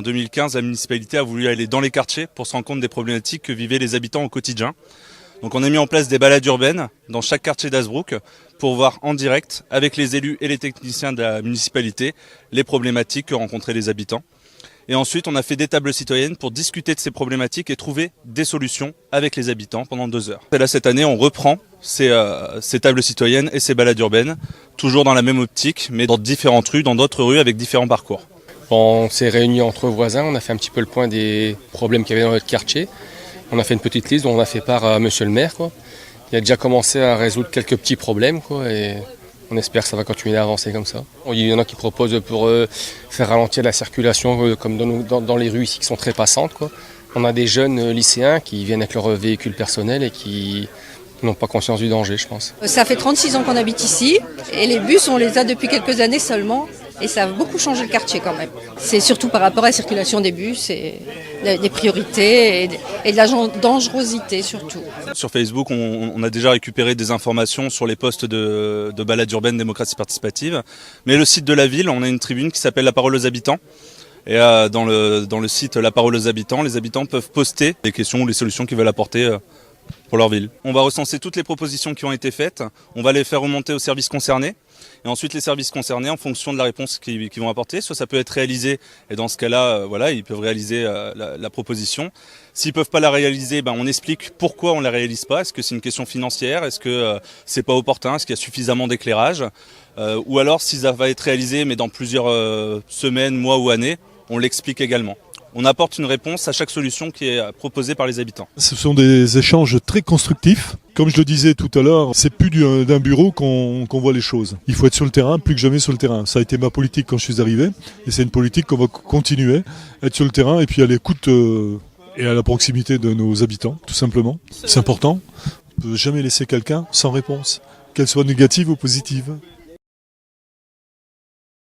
En 2015, la municipalité a voulu aller dans les quartiers pour se rendre compte des problématiques que vivaient les habitants au quotidien. Donc on a mis en place des balades urbaines dans chaque quartier d'Hazebrouck pour voir en direct, avec les élus et les techniciens de la municipalité, les problématiques que rencontraient les habitants. Et ensuite, on a fait des tables citoyennes pour discuter de ces problématiques et trouver des solutions avec les habitants pendant 2 heures. Et là, cette année, on reprend ces tables citoyennes et ces balades urbaines, toujours dans la même optique, mais dans différentes rues, dans d'autres rues avec différents parcours. On s'est réunis entre voisins, on a fait un petit peu le point des problèmes qu'il y avait dans notre quartier. On a fait une petite liste dont on a fait part à monsieur le maire, quoi. Il a déjà commencé à résoudre quelques petits problèmes, quoi, et on espère que ça va continuer à avancer comme ça. Il y en a qui proposent pour faire ralentir la circulation, comme dans les rues ici qui sont très passantes, quoi. On a des jeunes lycéens qui viennent avec leur véhicule personnel et qui n'ont pas conscience du danger, je pense. Ça fait 36 ans qu'on habite ici et les bus, on les a depuis quelques années seulement. Et ça a beaucoup changé le quartier quand même. C'est surtout par rapport à la circulation des bus et des priorités et de la dangerosité surtout. Sur Facebook, on a déjà récupéré des informations sur les postes de balades urbaines démocratie participative. Mais le site de la ville, on a une tribune qui s'appelle La Parole aux habitants. Et dans le site La Parole aux habitants, les habitants peuvent poster des questions ou les solutions qu'ils veulent apporter pour leur ville. On va recenser toutes les propositions qui ont été faites, on va les faire remonter aux services concernés, et ensuite les services concernés, en fonction de la réponse qu'ils vont apporter, soit ça peut être réalisé, et dans ce cas-là, voilà, ils peuvent réaliser la proposition. S'ils peuvent pas la réaliser, on explique pourquoi on la réalise pas. Est-ce que c'est une question financière? Est-ce que c'est pas opportun? Est-ce qu'il y a suffisamment d'éclairage? Ou alors, si ça va être réalisé, mais dans plusieurs semaines, mois ou années, on l'explique également. On apporte une réponse à chaque solution qui est proposée par les habitants. Ce sont des échanges très constructifs. Comme je le disais tout à l'heure, c'est plus d'un bureau qu'on voit les choses. Il faut être sur le terrain, plus que jamais sur le terrain. Ça a été ma politique quand je suis arrivé, et c'est une politique qu'on va continuer, être sur le terrain et puis à l'écoute et à la proximité de nos habitants, tout simplement. C'est important. On ne peut jamais laisser quelqu'un sans réponse, qu'elle soit négative ou positive.